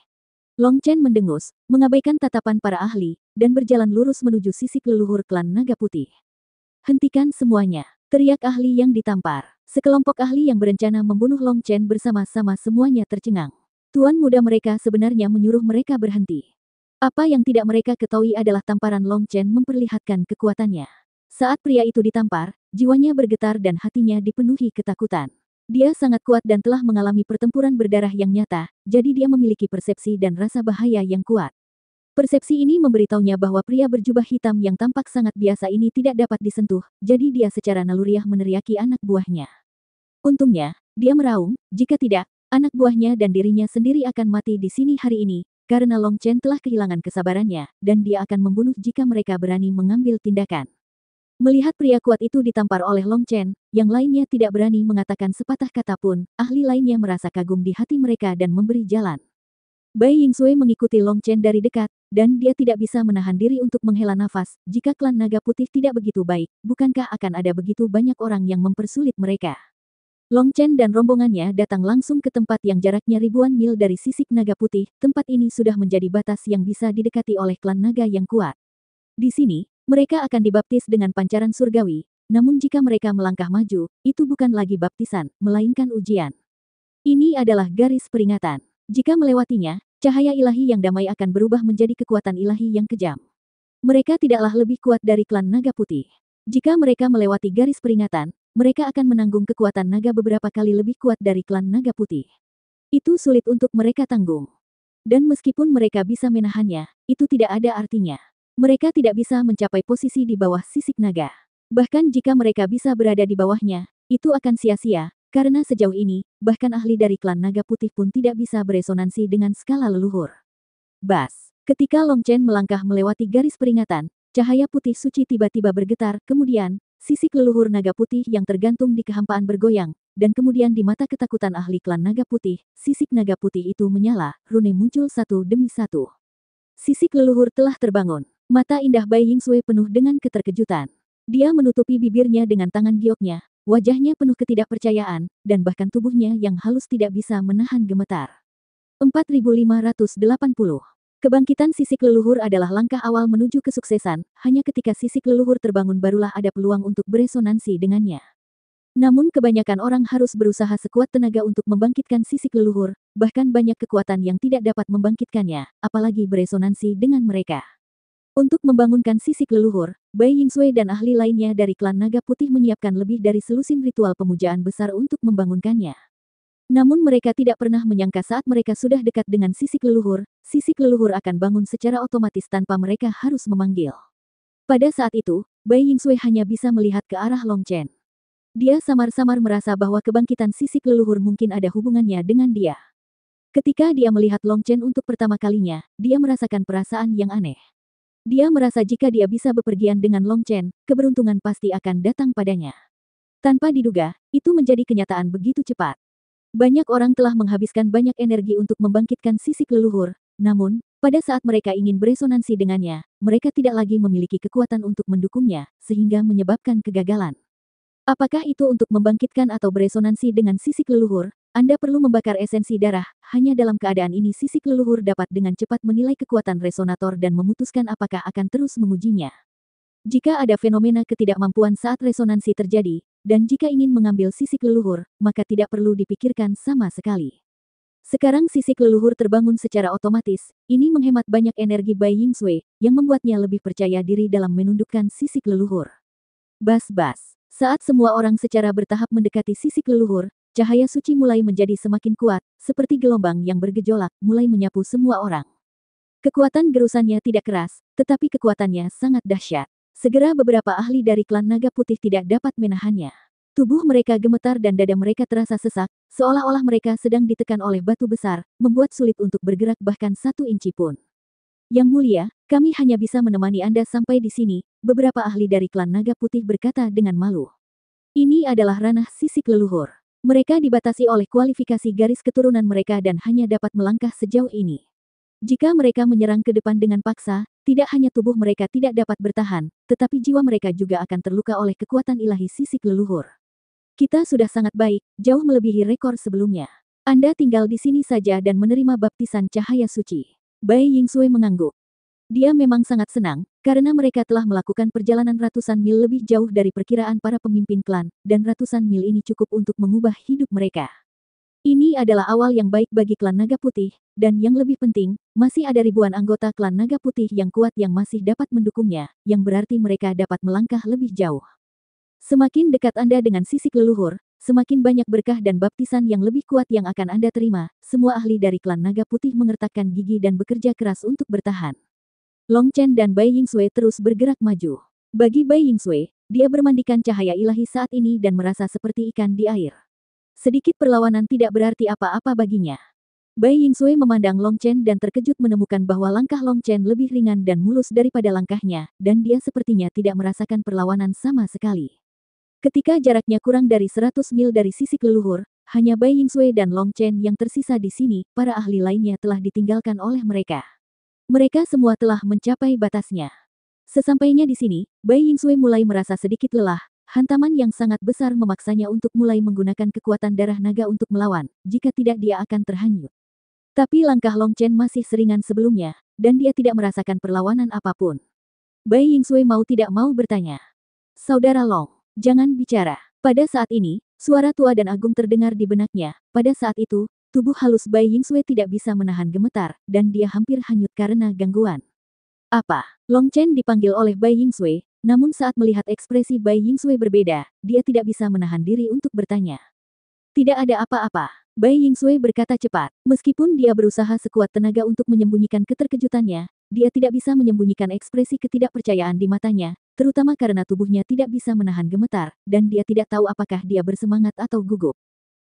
Long Chen mendengus, mengabaikan tatapan para ahli, dan berjalan lurus menuju sisik leluhur klan naga putih. Hentikan semuanya, teriak ahli yang ditampar. Sekelompok ahli yang berencana membunuh Long Chen bersama-sama semuanya tercengang. Tuan muda mereka sebenarnya menyuruh mereka berhenti. Apa yang tidak mereka ketahui adalah tamparan Long Chen memperlihatkan kekuatannya. Saat pria itu ditampar, jiwanya bergetar dan hatinya dipenuhi ketakutan. Dia sangat kuat dan telah mengalami pertempuran berdarah yang nyata, jadi dia memiliki persepsi dan rasa bahaya yang kuat. Persepsi ini memberitahunya bahwa pria berjubah hitam yang tampak sangat biasa ini tidak dapat disentuh, jadi dia secara naluriah meneriaki anak buahnya. Untungnya, dia meraung, jika tidak, anak buahnya dan dirinya sendiri akan mati di sini hari ini, karena Long Chen telah kehilangan kesabarannya, dan dia akan membunuh jika mereka berani mengambil tindakan. Melihat pria kuat itu ditampar oleh Long Chen, yang lainnya tidak berani mengatakan sepatah kata pun, ahli lainnya merasa kagum di hati mereka dan memberi jalan. Bai Yingsui mengikuti Long Chen dari dekat, dan dia tidak bisa menahan diri untuk menghela nafas. Jika klan naga putih tidak begitu baik, bukankah akan ada begitu banyak orang yang mempersulit mereka? Long Chen dan rombongannya datang langsung ke tempat yang jaraknya ribuan mil dari sisik naga putih. Tempat ini sudah menjadi batas yang bisa didekati oleh klan naga yang kuat. Di sini, mereka akan dibaptis dengan pancaran surgawi, namun jika mereka melangkah maju, itu bukan lagi baptisan, melainkan ujian. Ini adalah garis peringatan. Jika melewatinya, cahaya ilahi yang damai akan berubah menjadi kekuatan ilahi yang kejam. Mereka tidaklah lebih kuat dari klan naga putih. Jika mereka melewati garis peringatan, mereka akan menanggung kekuatan naga beberapa kali lebih kuat dari klan naga putih. Itu sulit untuk mereka tanggung. Dan meskipun mereka bisa menahannya, itu tidak ada artinya. Mereka tidak bisa mencapai posisi di bawah sisik naga. Bahkan jika mereka bisa berada di bawahnya, itu akan sia-sia, karena sejauh ini, bahkan ahli dari klan naga putih pun tidak bisa beresonansi dengan skala leluhur. Bas. Ketika Long Chen melangkah melewati garis peringatan, cahaya putih suci tiba-tiba bergetar, kemudian, sisik leluhur naga putih yang tergantung di kehampaan bergoyang, dan kemudian di mata ketakutan ahli klan naga putih, sisik naga putih itu menyala, rune muncul satu demi satu. Sisik leluhur telah terbangun. Mata indah Bai Yingsui penuh dengan keterkejutan. Dia menutupi bibirnya dengan tangan gioknya, wajahnya penuh ketidakpercayaan, dan bahkan tubuhnya yang halus tidak bisa menahan gemetar. 4580. Kebangkitan sisik leluhur adalah langkah awal menuju kesuksesan, hanya ketika sisik leluhur terbangun barulah ada peluang untuk beresonansi dengannya. Namun kebanyakan orang harus berusaha sekuat tenaga untuk membangkitkan sisik leluhur, bahkan banyak kekuatan yang tidak dapat membangkitkannya, apalagi beresonansi dengan mereka. Untuk membangunkan sisik leluhur, Bai Yingsui dan ahli lainnya dari klan naga putih menyiapkan lebih dari selusin ritual pemujaan besar untuk membangunkannya. Namun mereka tidak pernah menyangka saat mereka sudah dekat dengan sisik leluhur akan bangun secara otomatis tanpa mereka harus memanggil. Pada saat itu, Bai Yingsui hanya bisa melihat ke arah Long Chen. Dia samar-samar merasa bahwa kebangkitan sisik leluhur mungkin ada hubungannya dengan dia. Ketika dia melihat Long Chen untuk pertama kalinya, dia merasakan perasaan yang aneh. Dia merasa jika dia bisa bepergian dengan Long Chen, keberuntungan pasti akan datang padanya. Tanpa diduga, itu menjadi kenyataan begitu cepat. Banyak orang telah menghabiskan banyak energi untuk membangkitkan sisik leluhur, namun, pada saat mereka ingin beresonansi dengannya, mereka tidak lagi memiliki kekuatan untuk mendukungnya, sehingga menyebabkan kegagalan. Apakah itu untuk membangkitkan atau beresonansi dengan sisik leluhur? Anda perlu membakar esensi darah, hanya dalam keadaan ini sisik leluhur dapat dengan cepat menilai kekuatan resonator dan memutuskan apakah akan terus mengujinya. Jika ada fenomena ketidakmampuan saat resonansi terjadi, dan jika ingin mengambil sisik leluhur, maka tidak perlu dipikirkan sama sekali. Sekarang sisik leluhur terbangun secara otomatis, ini menghemat banyak energi Bai Yingsui, yang membuatnya lebih percaya diri dalam menundukkan sisik leluhur. Bas-bas. Saat semua orang secara bertahap mendekati sisik leluhur, cahaya suci mulai menjadi semakin kuat, seperti gelombang yang bergejolak, mulai menyapu semua orang. Kekuatan gerusannya tidak keras, tetapi kekuatannya sangat dahsyat. Segera beberapa ahli dari klan naga putih tidak dapat menahannya. Tubuh mereka gemetar dan dada mereka terasa sesak, seolah-olah mereka sedang ditekan oleh batu besar, membuat sulit untuk bergerak bahkan 1 inci pun. Yang mulia, kami hanya bisa menemani Anda sampai di sini, beberapa ahli dari klan naga putih berkata dengan malu. Ini adalah ranah sisik leluhur. Mereka dibatasi oleh kualifikasi garis keturunan mereka dan hanya dapat melangkah sejauh ini. Jika mereka menyerang ke depan dengan paksa, tidak hanya tubuh mereka tidak dapat bertahan, tetapi jiwa mereka juga akan terluka oleh kekuatan ilahi sisik leluhur. Kita sudah sangat baik, jauh melebihi rekor sebelumnya. Anda tinggal di sini saja dan menerima baptisan cahaya suci. Bai Yingsui mengangguk. Dia memang sangat senang, karena mereka telah melakukan perjalanan ratusan mil lebih jauh dari perkiraan para pemimpin klan, dan ratusan mil ini cukup untuk mengubah hidup mereka. Ini adalah awal yang baik bagi klan Naga Putih, dan yang lebih penting, masih ada ribuan anggota klan Naga Putih yang kuat yang masih dapat mendukungnya, yang berarti mereka dapat melangkah lebih jauh. Semakin dekat Anda dengan sisik leluhur, semakin banyak berkah dan baptisan yang lebih kuat yang akan Anda terima. Semua ahli dari klan Naga Putih mengertakkan gigi dan bekerja keras untuk bertahan. Long Chen dan Bai Yingsui terus bergerak maju. Bagi Bai Yingsui, dia bermandikan cahaya ilahi saat ini dan merasa seperti ikan di air. Sedikit perlawanan tidak berarti apa-apa baginya. Bai Yingsui memandang Long Chen dan terkejut menemukan bahwa langkah Long Chen lebih ringan dan mulus daripada langkahnya, dan dia sepertinya tidak merasakan perlawanan sama sekali. Ketika jaraknya kurang dari 100 mil dari sisik leluhur, hanya Bai Yingsui dan Long Chen yang tersisa di sini, para ahli lainnya telah ditinggalkan oleh mereka. Mereka semua telah mencapai batasnya. Sesampainya di sini, Bai Yingsui mulai merasa sedikit lelah, hantaman yang sangat besar memaksanya untuk mulai menggunakan kekuatan darah naga untuk melawan, jika tidak dia akan terhanyut. Tapi langkah Long Chen masih seringan sebelumnya, dan dia tidak merasakan perlawanan apapun. Bai Yingsui mau tidak mau bertanya. Saudara Long, jangan bicara. Pada saat ini, suara tua dan agung terdengar di benaknya. Pada saat itu, tubuh halus Bai Yingsui tidak bisa menahan gemetar, dan dia hampir hanyut karena gangguan. Apa? Long Chen dipanggil oleh Bai Yingsui, namun saat melihat ekspresi Bai Yingsui berbeda, dia tidak bisa menahan diri untuk bertanya. Tidak ada apa-apa. Bai Yingsui berkata cepat. Meskipun dia berusaha sekuat tenaga untuk menyembunyikan keterkejutannya, dia tidak bisa menyembunyikan ekspresi ketidakpercayaan di matanya, terutama karena tubuhnya tidak bisa menahan gemetar, dan dia tidak tahu apakah dia bersemangat atau gugup.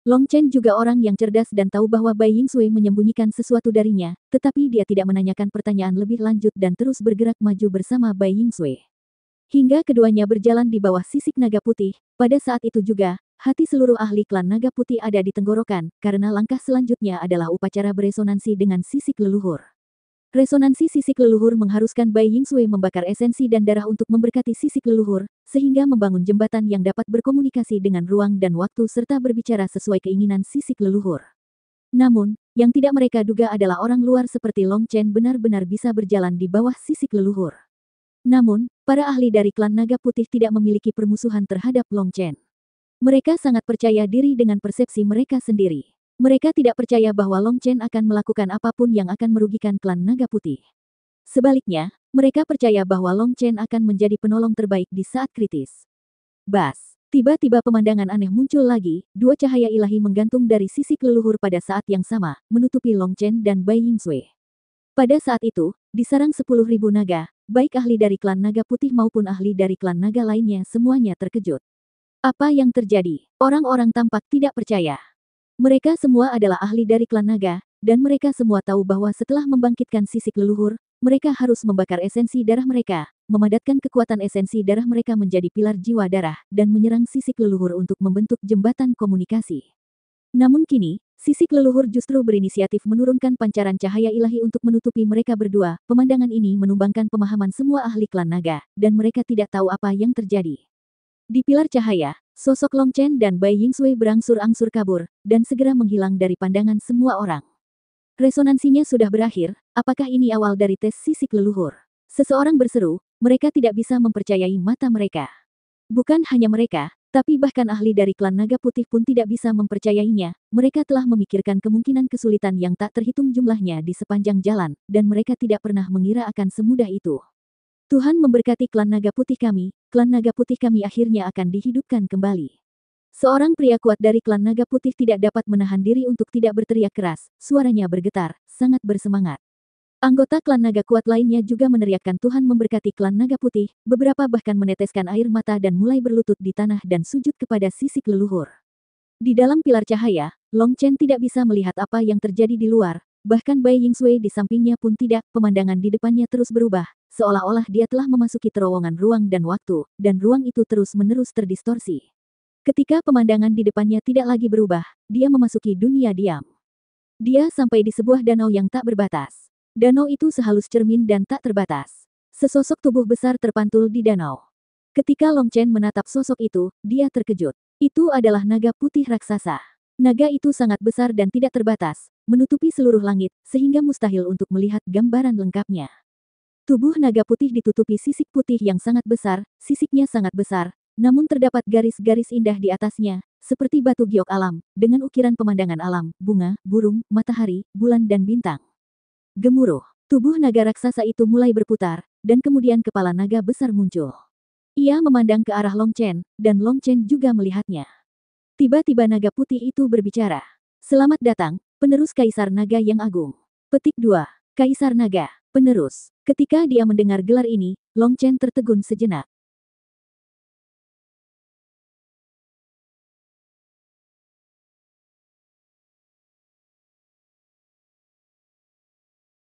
Long Chen juga orang yang cerdas dan tahu bahwa Bai Yingsui menyembunyikan sesuatu darinya, tetapi dia tidak menanyakan pertanyaan lebih lanjut dan terus bergerak maju bersama Bai Yingsui. Hingga keduanya berjalan di bawah sisik naga putih, pada saat itu juga, hati seluruh ahli klan naga putih ada di tenggorokan, karena langkah selanjutnya adalah upacara beresonansi dengan sisik leluhur. Resonansi sisik leluhur mengharuskan Bai Yingsui membakar esensi dan darah untuk memberkati sisik leluhur, sehingga membangun jembatan yang dapat berkomunikasi dengan ruang dan waktu serta berbicara sesuai keinginan sisik leluhur. Namun, yang tidak mereka duga adalah orang luar seperti Long Chen benar-benar bisa berjalan di bawah sisik leluhur. Namun, para ahli dari klan Naga Putih tidak memiliki permusuhan terhadap Long Chen. Mereka sangat percaya diri dengan persepsi mereka sendiri. Mereka tidak percaya bahwa Long Chen akan melakukan apapun yang akan merugikan klan Naga Putih. Sebaliknya, mereka percaya bahwa Long Chen akan menjadi penolong terbaik di saat kritis. Bas. Tiba-tiba pemandangan aneh muncul lagi, dua cahaya ilahi menggantung dari sisik leluhur pada saat yang sama, menutupi Long Chen dan Bai Yingsui. Pada saat itu, di sarang 10.000 naga, baik ahli dari klan Naga Putih maupun ahli dari klan naga lainnya semuanya terkejut. Apa yang terjadi? Orang-orang tampak tidak percaya. Mereka semua adalah ahli dari klan naga, dan mereka semua tahu bahwa setelah membangkitkan sisik leluhur, mereka harus membakar esensi darah mereka, memadatkan kekuatan esensi darah mereka menjadi pilar jiwa darah, dan menyerang sisik leluhur untuk membentuk jembatan komunikasi. Namun kini, sisik leluhur justru berinisiatif menurunkan pancaran cahaya ilahi untuk menutupi mereka berdua. Pemandangan ini menumbangkan pemahaman semua ahli klan naga, dan mereka tidak tahu apa yang terjadi. Di pilar cahaya, sosok Long Chen dan Bai Yingsui berangsur-angsur kabur, dan segera menghilang dari pandangan semua orang. Resonansinya sudah berakhir, apakah ini awal dari tes sisik leluhur? Seseorang berseru, mereka tidak bisa mempercayai mata mereka. Bukan hanya mereka, tapi bahkan ahli dari klan Naga Putih pun tidak bisa mempercayainya. Mereka telah memikirkan kemungkinan kesulitan yang tak terhitung jumlahnya di sepanjang jalan, dan mereka tidak pernah mengira akan semudah itu. Tuhan memberkati klan Naga Putih kami akhirnya akan dihidupkan kembali. Seorang pria kuat dari klan Naga Putih tidak dapat menahan diri untuk tidak berteriak keras, suaranya bergetar, sangat bersemangat. Anggota klan naga kuat lainnya juga meneriakkan Tuhan memberkati klan Naga Putih, beberapa bahkan meneteskan air mata dan mulai berlutut di tanah dan sujud kepada sisik leluhur. Di dalam pilar cahaya, Long Chen tidak bisa melihat apa yang terjadi di luar, bahkan Bai Yingsui di sampingnya pun tidak. Pemandangan di depannya terus berubah, seolah-olah dia telah memasuki terowongan ruang dan waktu, dan ruang itu terus-menerus terdistorsi. Ketika pemandangan di depannya tidak lagi berubah, dia memasuki dunia diam. Dia sampai di sebuah danau yang tak berbatas. Danau itu sehalus cermin dan tak terbatas. Sesosok tubuh besar terpantul di danau. Ketika Long Chen menatap sosok itu, dia terkejut. Itu adalah naga putih raksasa. Naga itu sangat besar dan tidak terbatas, menutupi seluruh langit, sehingga mustahil untuk melihat gambaran lengkapnya. Tubuh naga putih ditutupi sisik putih yang sangat besar, sisiknya sangat besar, namun terdapat garis-garis indah di atasnya, seperti batu giok alam, dengan ukiran pemandangan alam, bunga, burung, matahari, bulan dan bintang. Gemuruh. Tubuh naga raksasa itu mulai berputar, dan kemudian kepala naga besar muncul. Ia memandang ke arah Long Chen, dan Long Chen juga melihatnya. Tiba-tiba naga putih itu berbicara. Selamat datang, penerus Kaisar Naga yang Agung. Petik 2. Kaisar Naga, penerus. Ketika dia mendengar gelar ini, Long Chen tertegun sejenak.